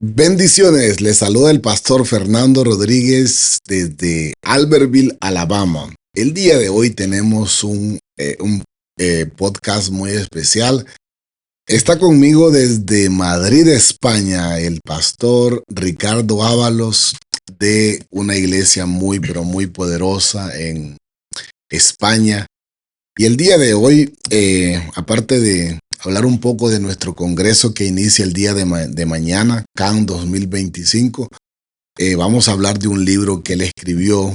Bendiciones, les saluda el pastor Fernando Rodríguez desde Albertville, Alabama. El día de hoy tenemos un podcast muy especial. Está conmigo desde Madrid, España, el pastor Ricardo Ábalos de una iglesia muy, pero muy poderosa en España. Y el día de hoy, aparte de hablar un poco de nuestro congreso que inicia el día de mañana, CAN 2025, vamos a hablar de un libro que él escribió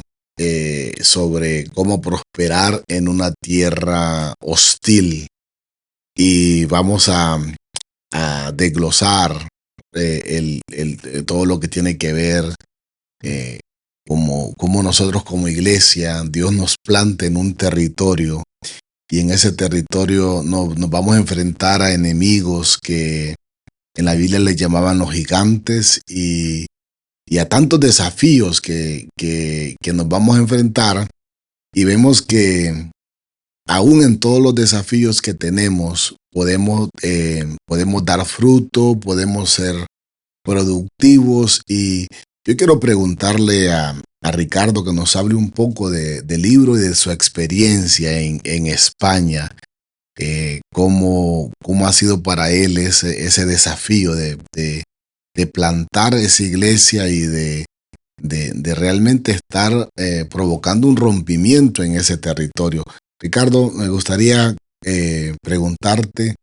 sobre cómo prosperar en una tierra hostil. Y vamos a desglosar todo lo que tiene que ver como nosotros como iglesia, Dios nos planta en un territorio y en ese territorio nos vamos a enfrentar a enemigos que en la Biblia les llamaban los gigantes y a tantos desafíos que nos vamos a enfrentar, y vemos que aún en todos los desafíos que tenemos podemos dar fruto, podemos ser productivos. Y yo quiero preguntarle a Ricardo que nos hable un poco del libro y de su experiencia en España, cómo ha sido para él ese desafío de plantar esa iglesia y de realmente estar provocando un rompimiento en ese territorio. Ricardo, me gustaría preguntarte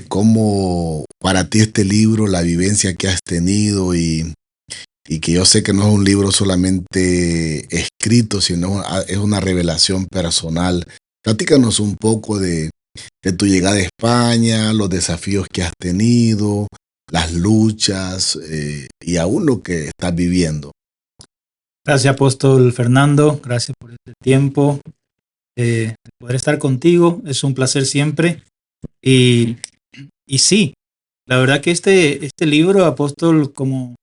cómo para ti este libro, la vivencia que has tenido y que yo sé que no es un libro solamente escrito, sino es una revelación personal. Platícanos un poco de tu llegada a España, los desafíos que has tenido, las luchas y aún lo que estás viviendo. Gracias, apóstol Fernando. Gracias por este tiempo. De poder estar contigo. Es un placer siempre. Y sí, la verdad que este libro, apóstol, como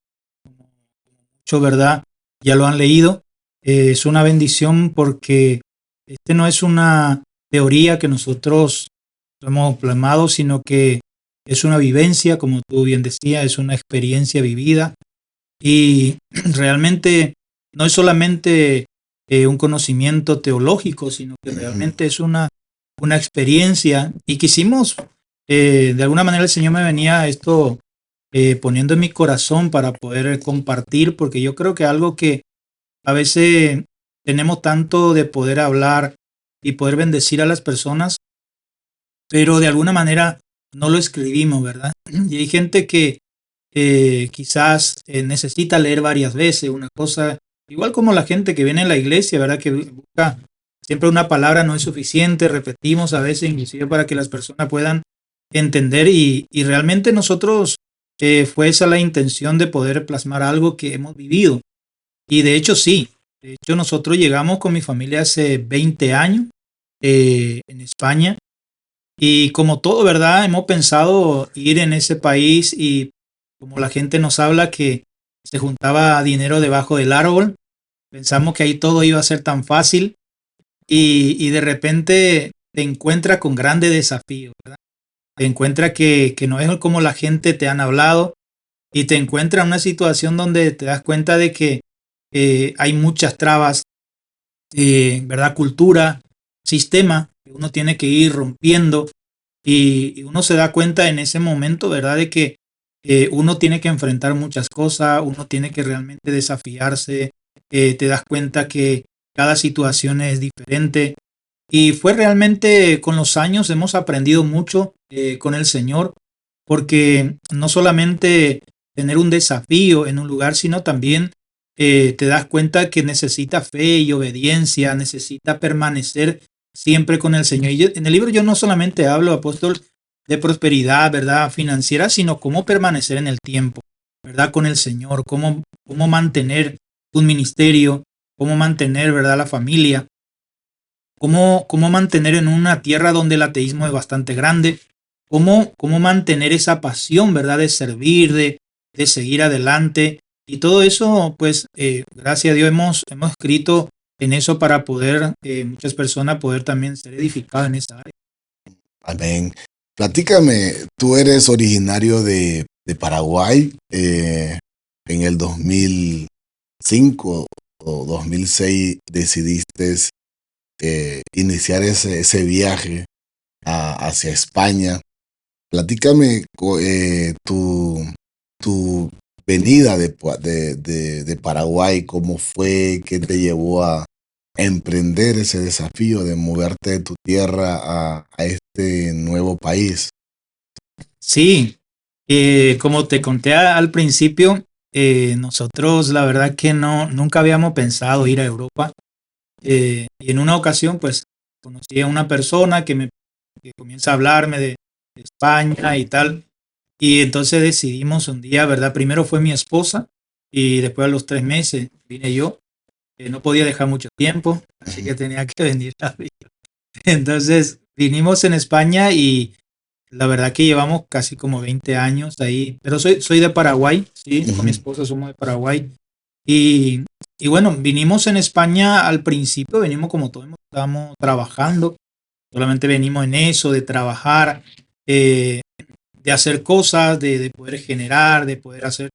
mucho, ¿verdad? Ya lo han leído. Es una bendición porque este no es una teoría que nosotros hemos plasmado, sino que es una vivencia, como tú bien decías, es una experiencia vivida. Y realmente no es solamente un conocimiento teológico, sino que realmente es una experiencia. Y quisimos, de alguna manera el Señor me venía esto poniendo en mi corazón para poder compartir, porque yo creo que algo que a veces tenemos tanto de poder hablar y poder bendecir a las personas, pero de alguna manera no lo escribimos, ¿verdad? Y hay gente que quizás necesita leer varias veces una cosa, igual como la gente que viene a la iglesia, ¿verdad? Que busca siempre una palabra no es suficiente, repetimos a veces inclusive para que las personas puedan entender y realmente nosotros fue esa la intención de poder plasmar algo que hemos vivido. Y de hecho sí, de hecho nosotros llegamos con mi familia hace 20 años en España. Y como todo, ¿verdad? Hemos pensado ir en ese país y como la gente nos habla que se juntaba dinero debajo del árbol, pensamos que ahí todo iba a ser tan fácil y de repente te encuentras con grandes desafíos, ¿verdad? Te encuentras que no es como la gente te han hablado y te encuentras en una situación donde te das cuenta de que hay muchas trabas, ¿verdad? Cultura, sistema que uno tiene que ir rompiendo y uno se da cuenta en ese momento, ¿verdad? De que uno tiene que enfrentar muchas cosas, uno tiene que realmente desafiarse, te das cuenta que cada situación es diferente y fue realmente con los años hemos aprendido mucho con el Señor, porque no solamente tener un desafío en un lugar, sino también te das cuenta que necesita fe y obediencia, necesita permanecer siempre con el Señor. En el libro yo no solamente hablo, apóstol, de prosperidad, ¿verdad? Financiera, sino cómo permanecer en el tiempo, ¿verdad? Con el Señor, cómo mantener un ministerio, cómo mantener, ¿verdad? La familia, cómo mantener en una tierra donde el ateísmo es bastante grande, cómo mantener esa pasión, ¿verdad? De servir, de seguir adelante. Y todo eso, pues, gracias a Dios hemos escrito en eso para poder, muchas personas poder también ser edificadas en esa área. Amén. Platícame, tú eres originario de de Paraguay. En el 2005 o 2006 decidiste iniciar ese viaje hacia España. Platícame tu venida de Paraguay, cómo fue, qué te llevó a emprender ese desafío de moverte de tu tierra a este nuevo país. Sí, como te conté al principio, nosotros la verdad que nunca habíamos pensado ir a Europa. Y en una ocasión, pues, conocí a una persona que comienza a hablarme de España y tal. Y entonces decidimos un día, ¿verdad? Primero fue mi esposa y después a los 3 meses vine yo. No podía dejar mucho tiempo, así que tenía que venir a vivir. Entonces vinimos en España y la verdad que llevamos casi como 20 años ahí. Pero soy de Paraguay, sí, con mi esposa somos de Paraguay. Y, y bueno, vinimos en España al principio, venimos como todos estábamos trabajando, solamente venimos en eso, de trabajar, eh, de hacer cosas, de poder generar, de poder hacer.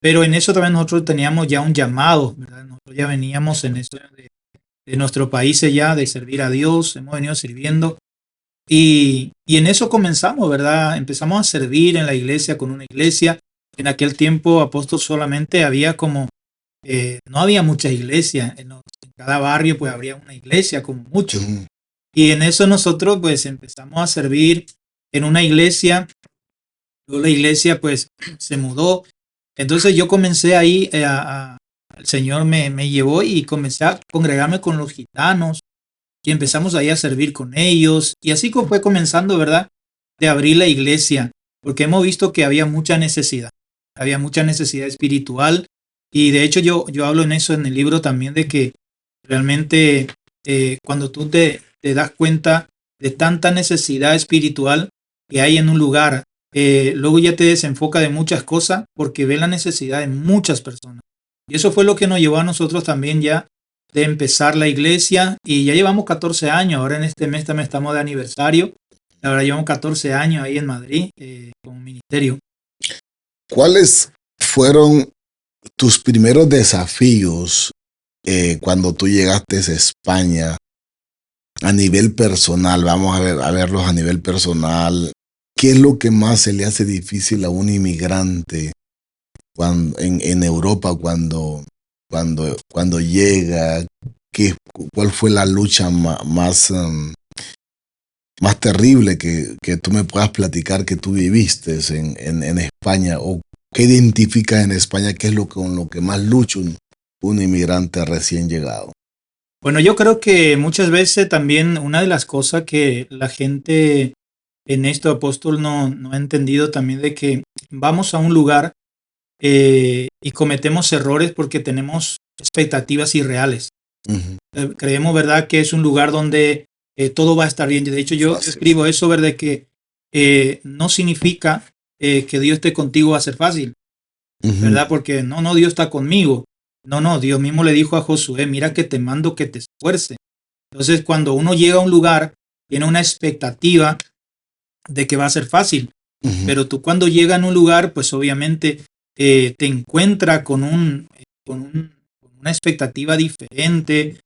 Pero en eso también nosotros teníamos ya un llamado, ¿verdad? Nosotros ya veníamos en eso de nuestro país ya, de servir a Dios, hemos venido sirviendo. Y en eso comenzamos, ¿verdad? Empezamos a servir en la iglesia, con una iglesia. En aquel tiempo, apóstol, solamente había como no había muchas iglesias. En cada barrio pues habría una iglesia como mucho. Y en eso nosotros pues empezamos a servir en una iglesia. Luego la iglesia pues se mudó. Entonces yo comencé ahí, el Señor me llevó y comencé a congregarme con los gitanos y empezamos ahí a servir con ellos. Y así fue comenzando, ¿verdad? De abrir la iglesia, porque hemos visto que había mucha necesidad espiritual. Y de hecho yo hablo en eso en el libro también, de que realmente cuando tú te das cuenta de tanta necesidad espiritual que hay en un lugar, luego ya te desenfoca de muchas cosas porque ve la necesidad de muchas personas. Y eso fue lo que nos llevó a nosotros también ya de empezar la iglesia, y ya llevamos 14 años, ahora en este mes también estamos de aniversario. La verdad llevamos 14 años ahí en Madrid como ministerio. ¿Cuáles fueron tus primeros desafíos cuando tú llegaste a España a nivel personal? Vamos a verlos a nivel personal. ¿Qué es lo que más se le hace difícil a un inmigrante en Europa cuando llega? ¿Cuál fue la lucha más terrible que tú me puedas platicar que tú viviste en España? ¿O qué identificas en España? ¿Qué es con lo que más lucha un inmigrante recién llegado? Bueno, yo creo que muchas veces también una de las cosas que la gente en esto, apóstol, no ha entendido también, de que vamos a un lugar y cometemos errores porque tenemos expectativas irreales. Creemos, ¿verdad?, que es un lugar donde todo va a estar bien. De hecho, yo escribo eso, ¿verdad?, que no significa que Dios esté contigo va a ser fácil, ¿verdad? Porque no, Dios está conmigo. No, Dios mismo le dijo a Josué, mira que te mando que te esfuerces. Entonces, cuando uno llega a un lugar, tiene una expectativa de que va a ser fácil. Pero tú cuando llegas a un lugar, pues obviamente te encuentras con una expectativa diferente,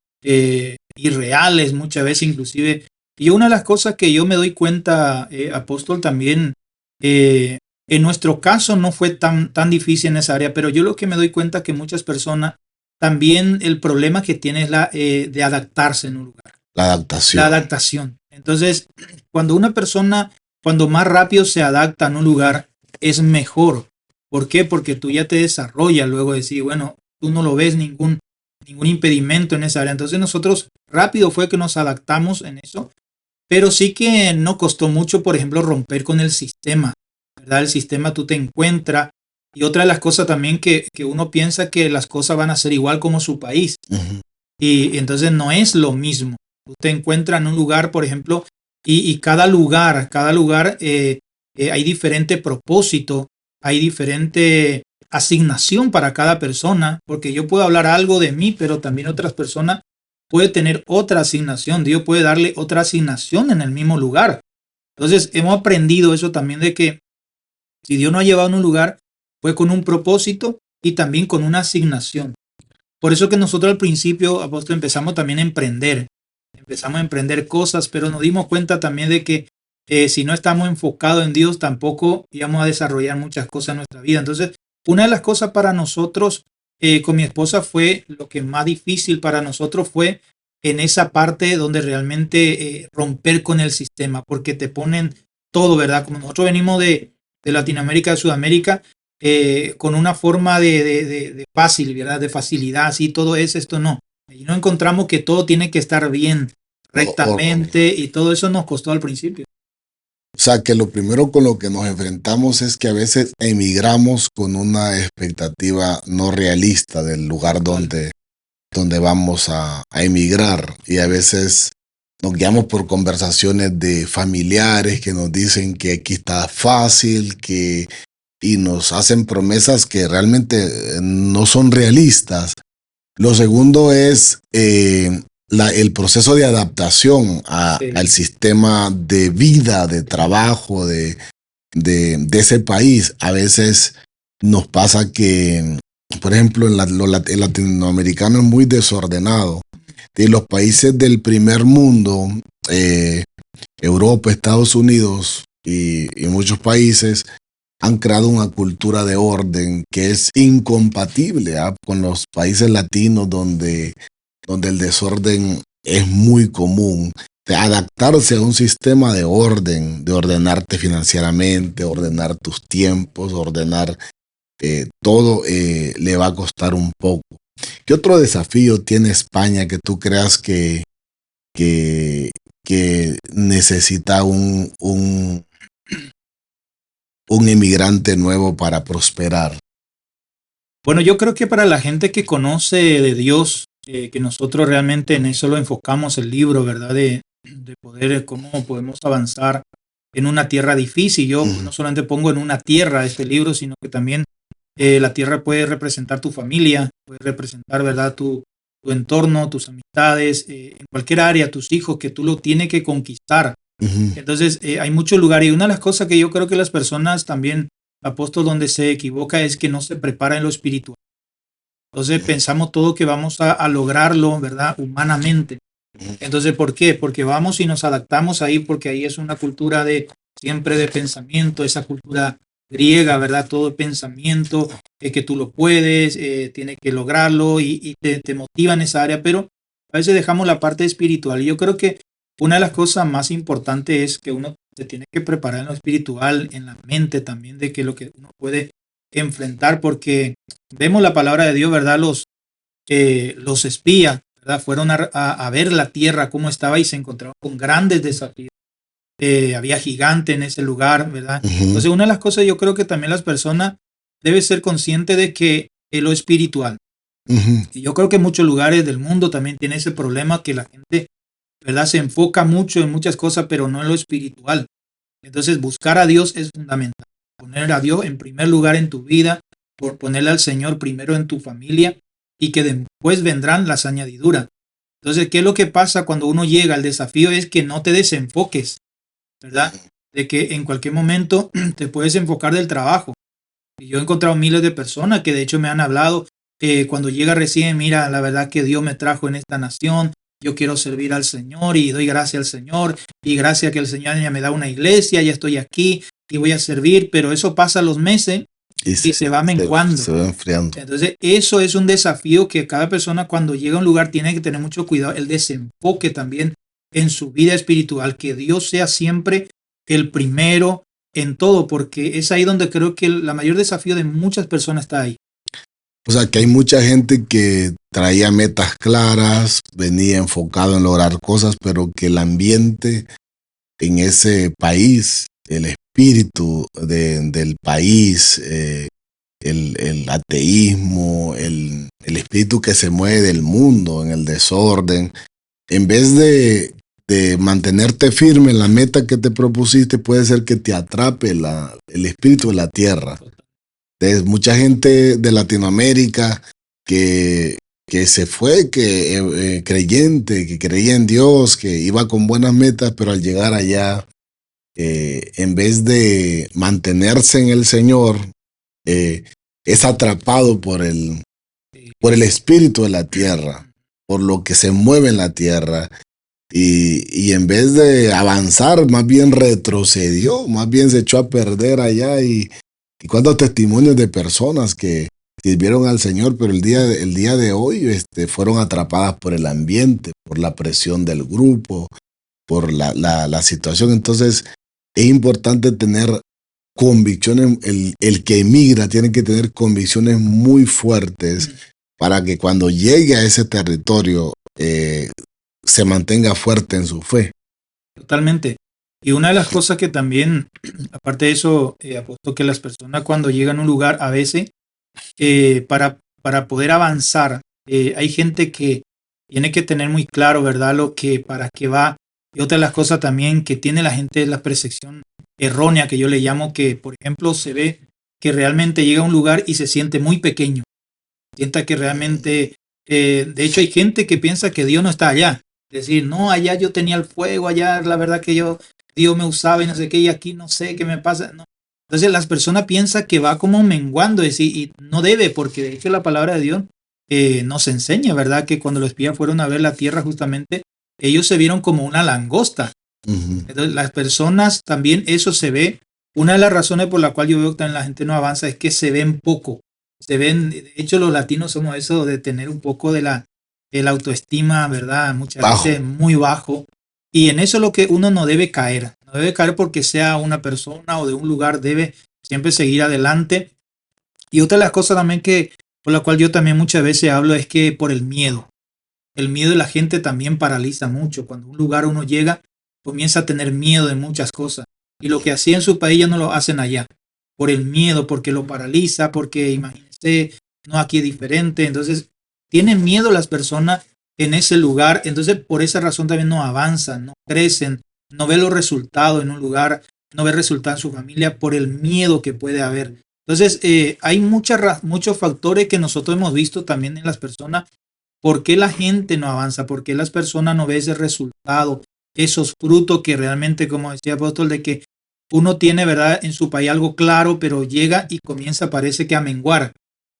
irreales muchas veces inclusive. Y una de las cosas que yo me doy cuenta, apóstol, también, en nuestro caso no fue tan difícil en esa área, pero yo lo que me doy cuenta que muchas personas también el problema que tienen es de adaptarse en un lugar. La adaptación. La adaptación. Entonces, cuando una persona, cuando más rápido se adapta en un lugar, es mejor. ¿Por qué? Porque tú ya te desarrollas luego de decir, bueno, tú no lo ves ningún impedimento en esa área. Entonces nosotros rápido fue que nos adaptamos en eso, pero sí que no costó mucho, por ejemplo, romper con el sistema, ¿verdad? El sistema tú te encuentras. Y otra de las cosas también que uno piensa que las cosas van a ser igual como su país. Y entonces no es lo mismo. Tú te encuentras en un lugar, por ejemplo, y cada lugar hay diferente propósito, hay diferente asignación para cada persona, porque yo puedo hablar algo de mí, pero también otras personas pueden tener otra asignación. Dios puede darle otra asignación en el mismo lugar. Entonces hemos aprendido eso también, de que si Dios nos ha llevado a un lugar, fue con un propósito y también con una asignación. Por eso que nosotros al principio, apóstol, empezamos a emprender cosas, pero nos dimos cuenta también de que si no estamos enfocados en Dios, tampoco íbamos a desarrollar muchas cosas en nuestra vida. Entonces, una de las cosas para nosotros con mi esposa fue lo que más difícil para nosotros fue en esa parte donde realmente romper con el sistema, porque te ponen todo, ¿verdad? Como nosotros venimos de Latinoamérica, de Sudamérica, con una forma de fácil, ¿verdad? De facilidad, así todo es, esto no. Y no encontramos que todo tiene que estar bien, rectamente, y todo eso nos costó al principio. O sea, que lo primero con lo que nos enfrentamos es que a veces emigramos con una expectativa no realista del lugar donde vamos a emigrar. Y a veces nos guiamos por conversaciones de familiares que nos dicen que aquí está fácil, y nos hacen promesas que realmente no son realistas. Lo segundo es el proceso de adaptación Sí. al sistema de vida, de trabajo de ese país. A veces nos pasa que, por ejemplo, el latinoamericano es muy desordenado. Y los países del primer mundo, Europa, Estados Unidos y muchos países, han creado una cultura de orden que es incompatible con los países latinos donde el desorden es muy común. De adaptarse a un sistema de orden, de ordenarte financieramente, ordenar tus tiempos, ordenar todo, le va a costar un poco. ¿Qué otro desafío tiene España que tú creas que, que necesita un emigrante nuevo para prosperar? Bueno, yo creo que para la gente que conoce de Dios, que nosotros realmente en eso lo enfocamos el libro, ¿verdad? De poder, cómo podemos avanzar en una tierra difícil. Yo no solamente pongo en una tierra este libro, sino que también la tierra puede representar tu familia, puede representar, ¿verdad? Tu entorno, tus amistades, en cualquier área, tus hijos, que tú lo tienes que conquistar. Entonces, hay muchos lugares y una de las cosas que yo creo que las personas también, apóstol, donde se equivoca es que no se prepara en lo espiritual. Entonces, pensamos todo que vamos a lograrlo, ¿verdad? Humanamente. Entonces, ¿por qué? Porque vamos y nos adaptamos ahí, porque ahí es una cultura de siempre de pensamiento, esa cultura griega, ¿verdad? Todo pensamiento, que tú lo puedes, tienes que lograrlo y te motiva en esa área, pero a veces dejamos la parte espiritual. Y yo creo que una de las cosas más importantes es que uno se tiene que preparar en lo espiritual, en la mente también, de que lo que uno puede enfrentar, porque vemos la palabra de Dios, ¿verdad? Los espías, ¿verdad? Fueron a ver la tierra cómo estaba y se encontraron con grandes desafíos. Había gigante en ese lugar, ¿verdad? Entonces, una de las cosas yo creo que también las personas deben ser conscientes de que lo espiritual. Y yo creo que muchos lugares del mundo también tienen ese problema que la gente, ¿verdad? Se enfoca mucho en muchas cosas, pero no en lo espiritual. Entonces, buscar a Dios es fundamental. Poner a Dios en primer lugar en tu vida, por ponerle al Señor primero en tu familia y que después vendrán las añadiduras. Entonces, ¿qué es lo que pasa cuando uno llega? El desafío es que no te desenfoques, ¿verdad? De que en cualquier momento te puedes enfocar del trabajo. Y yo he encontrado miles de personas que de hecho me han hablado cuando llega recién, mira, la verdad que Dios me trajo en esta nación, yo quiero servir al Señor y doy gracias al Señor y gracias que el Señor ya me da una iglesia, ya estoy aquí y voy a servir, pero eso pasa los meses y se va menguando. Se va enfriando. Entonces, eso es un desafío que cada persona cuando llega a un lugar tiene que tener mucho cuidado, el desenfoque también en su vida espiritual, que Dios sea siempre el primero en todo, porque es ahí donde creo que el mayor desafío de muchas personas está ahí. O sea, que hay mucha gente que traía metas claras, venía enfocado en lograr cosas, pero que el ambiente en ese país, el espíritu del país, el ateísmo, el espíritu que se mueve del mundo, en el desorden, en vez de mantenerte firme en la meta que te propusiste, puede ser que te atrape el espíritu de la tierra. Entonces, mucha gente de Latinoamérica que se fue, creyente, que creía en Dios, que iba con buenas metas, pero al llegar allá, en vez de mantenerse en el Señor, eh, es atrapado por el espíritu de la tierra, por lo que se mueve en la tierra. Y en vez de avanzar, más bien retrocedió, más bien se echó a perder allá. Y cuántos testimonios de personas que sirvieron al Señor, pero el día de hoy fueron atrapadas por el ambiente, por la presión del grupo, por la situación. Entonces, es importante tener convicciones. El que emigra tiene que tener convicciones muy fuertes para que cuando llegue a ese territorio se mantenga fuerte en su fe. Totalmente. Y una de las cosas que también, aparte de eso, apuesto que las personas cuando llegan a un lugar, a veces, para poder avanzar, hay gente que tiene que tener muy claro, ¿verdad?, para qué va. Y otra de las cosas también que tiene la gente es la percepción errónea, que yo le llamo, que, por ejemplo, se ve que realmente llega a un lugar y se siente muy pequeño. Sienta que realmente, de hecho, hay gente que piensa que Dios no está allá. Decir, no, allá yo tenía el fuego, allá la verdad que Dios me usaba y no sé qué, y aquí no sé qué me pasa. No. Entonces las personas piensan que va como menguando, decir, y no debe, porque de hecho la palabra de Dios nos enseña, ¿verdad? Que cuando los espías fueron a ver la tierra, justamente, ellos se vieron como una langosta. Entonces las personas también, eso se ve. Una de las razones por la cual yo veo que también la gente no avanza es que se ven poco. Se ven, de hecho los latinos somos eso de tener un poco de la autoestima, ¿verdad? Muchas veces muy bajo. Y en eso es lo que uno no debe caer. No debe caer porque sea una persona o de un lugar, debe siempre seguir adelante. Y otra de las cosas también por la cual yo también muchas veces hablo es que por el miedo. El miedo de la gente también paraliza mucho. Cuando a un lugar uno llega, comienza a tener miedo de muchas cosas. Y lo que hacía en su país ya no lo hacen allá. Por el miedo, porque lo paraliza, porque imagínense, no, aquí es diferente. Entonces, tienen miedo las personas en ese lugar. Entonces, por esa razón también no avanzan, no crecen, no ven los resultados en un lugar, no ven resultados en su familia por el miedo que puede haber. Entonces, hay muchos factores que nosotros hemos visto también en las personas. ¿Por qué la gente no avanza? ¿Por qué las personas no ven ese resultado? Esos frutos que realmente, como decía Apóstol, de que uno tiene, ¿verdad?, en su país algo claro, pero llega y comienza, parece que a menguar,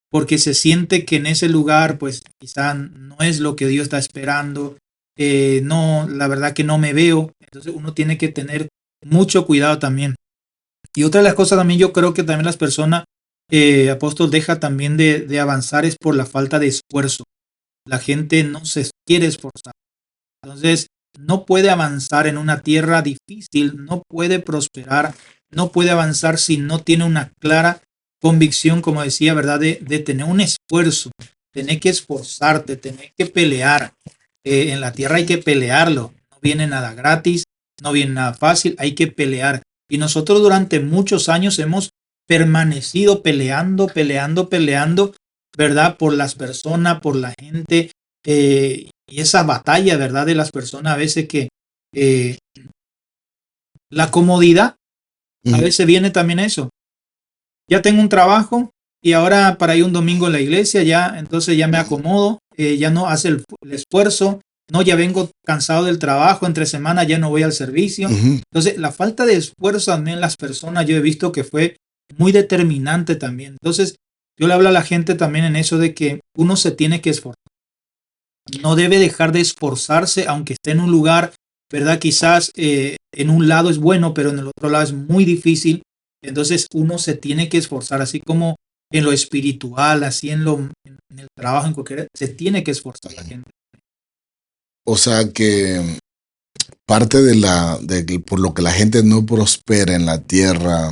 porque se siente que en ese lugar, pues quizá no es lo que Dios está esperando, no, la verdad que no me veo. Entonces uno tiene que tener mucho cuidado también. Y otra de las cosas también yo creo que también las personas, Apóstol, deja también de avanzar es por la falta de esfuerzo. La gente no se quiere esforzar. Entonces, no puede avanzar en una tierra difícil, no puede prosperar, no puede avanzar si no tiene una clara convicción, como decía, ¿verdad? De tener un esfuerzo, tener que esforzarte, tener que pelear. En la tierra hay que pelearlo, no viene nada gratis, no viene nada fácil, hay que pelear. Y nosotros durante muchos años hemos permanecido peleando, peleando, peleando, ¿verdad? Por las personas, por la gente, y esa batalla, ¿verdad? De las personas a veces que eh, la comodidad, a veces viene también eso. Ya tengo un trabajo y ahora para ir un domingo en la iglesia, ya entonces ya me acomodo, ya no hace el esfuerzo, no, ya vengo cansado del trabajo, entre semana ya no voy al servicio. Entonces, la falta de esfuerzo también en las personas, yo he visto que fue muy determinante también. Entonces, yo le hablo a la gente también en eso de que uno se tiene que esforzar. No debe dejar de esforzarse, aunque esté en un lugar, ¿verdad? Quizás en un lado es bueno, pero en el otro lado es muy difícil. Entonces uno se tiene que esforzar, así como en lo espiritual, así en el trabajo, en cualquier, se tiene que esforzar la gente. O sea que parte por lo que la gente no prospera en la tierra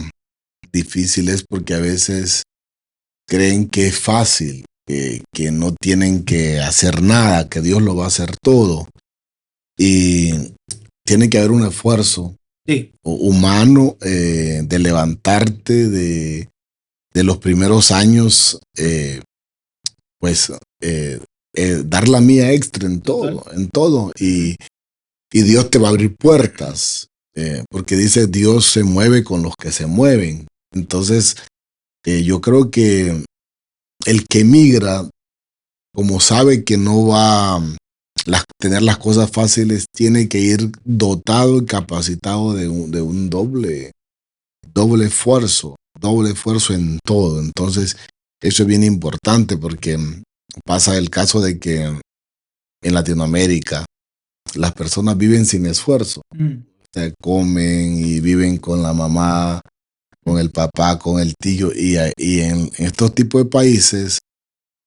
difícil es porque a veces creen que es fácil, que no tienen que hacer nada, que Dios lo va a hacer todo. Y tiene que haber un esfuerzo humano de levantarte de los primeros años, pues dar la mía extra en todo, en todo. Y Dios te va a abrir puertas, porque dice Dios se mueve con los que se mueven. Entonces, yo creo que el que migra, como sabe que no va a tener las cosas fáciles, tiene que ir dotado y capacitado de un doble esfuerzo, doble esfuerzo en todo. Entonces, eso es bien importante porque pasa el caso de que en Latinoamérica las personas viven sin esfuerzo. O sea, comen y viven con la mamá, con el papá, con el tío, y en estos tipos de países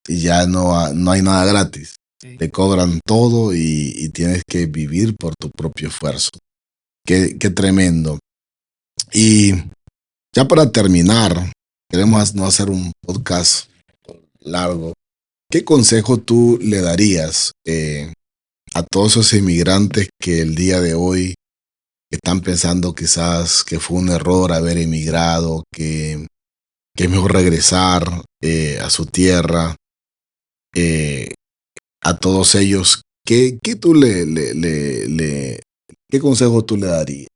ya no hay nada gratis. Sí. Te cobran todo y tienes que vivir por tu propio esfuerzo. Qué tremendo. Y ya para terminar, queremos no hacer un podcast largo. ¿Qué consejo tú le darías a todos esos inmigrantes que el día de hoy están pensando quizás que fue un error haber emigrado, que es mejor regresar a su tierra? A todos ellos, ¿qué tú qué consejo tú le darías?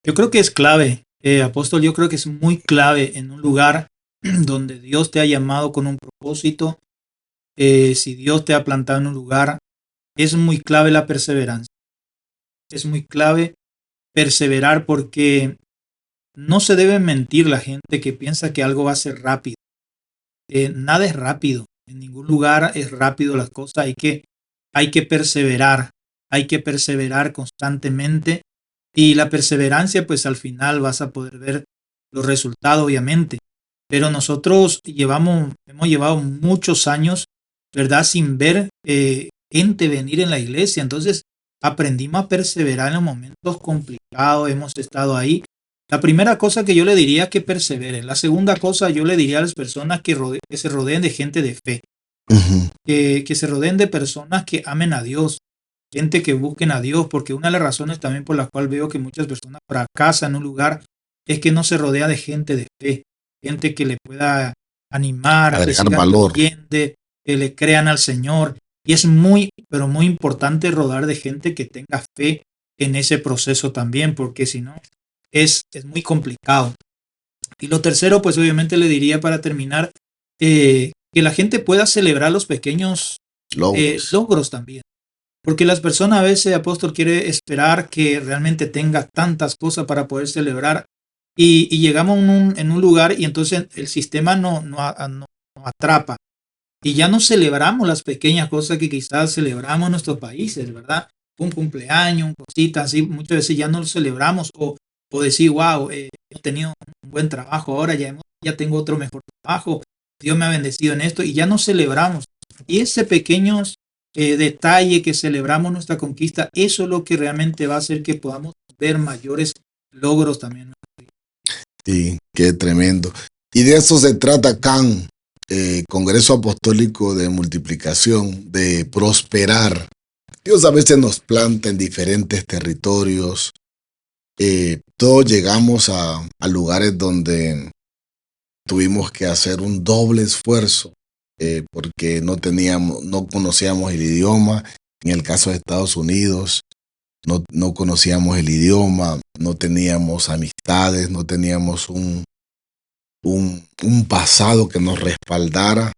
Yo creo que es clave, apóstol, yo creo que es muy clave en un lugar donde Dios te ha llamado con un propósito. Si Dios te ha plantado en un lugar, es muy clave la perseverancia. Es muy clave perseverar porque no se debe mentir la gente que piensa que algo va a ser rápido. Nada es rápido. En ningún lugar es rápido las cosas. Hay que perseverar constantemente. Y la perseverancia, pues al final vas a poder ver los resultados, obviamente. Pero nosotros hemos llevado muchos años, ¿verdad? Sin ver gente venir en la iglesia. Entonces aprendimos a perseverar en los momentos complicados. Hemos estado ahí. La primera cosa que yo le diría es que perseveren. La segunda cosa yo le diría a las personas que se rodeen de gente de fe. Que se rodeen de personas que amen a Dios, gente que busquen a Dios, porque una de las razones también por la cual veo que muchas personas fracasan en un lugar es que no se rodea de gente de fe, gente que le pueda animar, que Agregar sigan valor. creyendo, que le crean al Señor. Y es muy, pero muy importante rodar de gente que tenga fe en ese proceso también, porque si no, es muy complicado. Y lo tercero, pues obviamente le diría para terminar, que la gente pueda celebrar los pequeños logros también. Porque las personas a veces, apóstol, quiere esperar que realmente tenga tantas cosas para poder celebrar y llegamos en un lugar y entonces el sistema no atrapa. Y ya no celebramos las pequeñas cosas que quizás celebramos en nuestros países, ¿verdad? Un cumpleaños, cositas así, muchas veces ya no lo celebramos o decir, wow, he tenido un buen trabajo ahora, ya tengo otro mejor trabajo, Dios me ha bendecido en esto y ya no celebramos. Y ese pequeño detalle que celebramos nuestra conquista, eso es lo que realmente va a hacer que podamos ver mayores logros también. Sí, qué tremendo. Y de eso se trata CAN, Congreso Apostólico de Multiplicación, de prosperar. Dios a veces nos planta en diferentes territorios. Todos llegamos a lugares donde tuvimos que hacer un doble esfuerzo porque no conocíamos el idioma. En el caso de Estados Unidos, no conocíamos el idioma, no teníamos amistades, no teníamos un pasado que nos respaldara.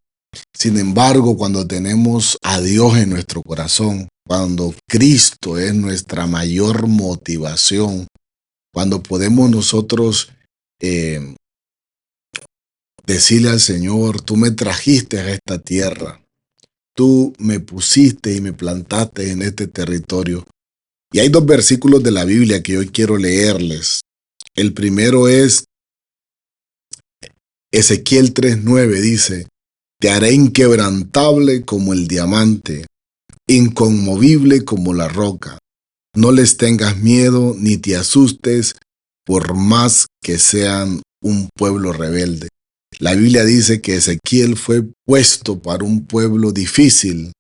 Sin embargo, cuando tenemos a Dios en nuestro corazón, cuando Cristo es nuestra mayor motivación, cuando podemos nosotros decirle al Señor, tú me trajiste a esta tierra, tú me pusiste y me plantaste en este territorio. Y hay dos versículos de la Biblia que hoy quiero leerles. El primero es Ezequiel 3:9, dice, te haré inquebrantable como el diamante, inconmovible como la roca. No les tengas miedo ni te asustes, por más que sean un pueblo rebelde. La Biblia dice que Ezequiel fue puesto para un pueblo difícil,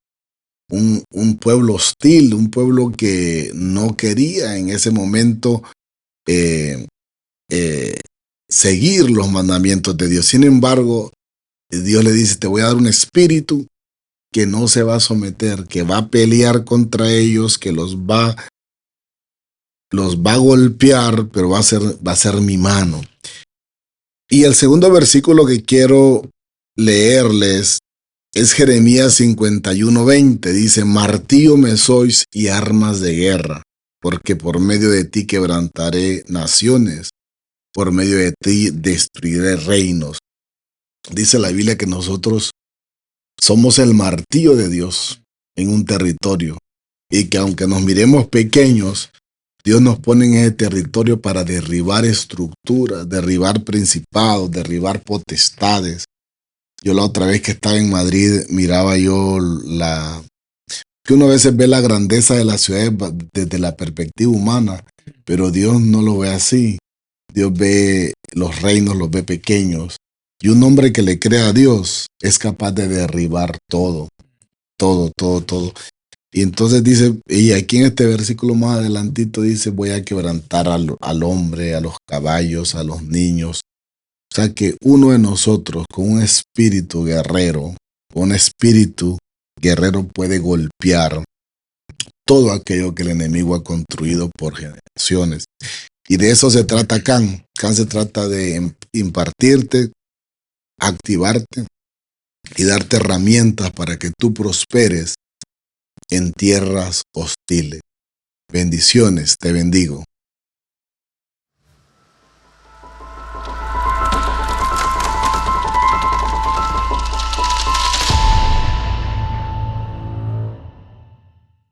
un pueblo hostil, un pueblo que no quería en ese momento seguir los mandamientos de Dios. Sin embargo, Dios le dice, te voy a dar un espíritu que no se va a someter, que va a pelear contra ellos, que los va a golpear, pero va a ser mi mano. Y el segundo versículo que quiero leerles es Jeremías 51:20. Dice, martillo me sois y armas de guerra, porque por medio de ti quebrantaré naciones, por medio de ti destruiré reinos. Dice la Biblia que nosotros somos el martillo de Dios en un territorio y que aunque nos miremos pequeños, Dios nos pone en ese territorio para derribar estructuras, derribar principados, derribar potestades. Yo la otra vez que estaba en Madrid miraba yo que uno a veces ve la grandeza de la ciudad desde la perspectiva humana, pero Dios no lo ve así. Dios ve los reinos, los ve pequeños. Y un hombre que le cree a Dios es capaz de derribar todo, todo, todo, todo. Y entonces dice, y aquí en este versículo más adelantito dice, voy a quebrantar al hombre, a los caballos, a los niños. O sea que uno de nosotros con un espíritu guerrero, puede golpear todo aquello que el enemigo ha construido por generaciones. Y de eso se trata Can. Can se trata de impartirte, activarte y darte herramientas para que tú prosperes en tierras hostiles. Bendiciones, te bendigo.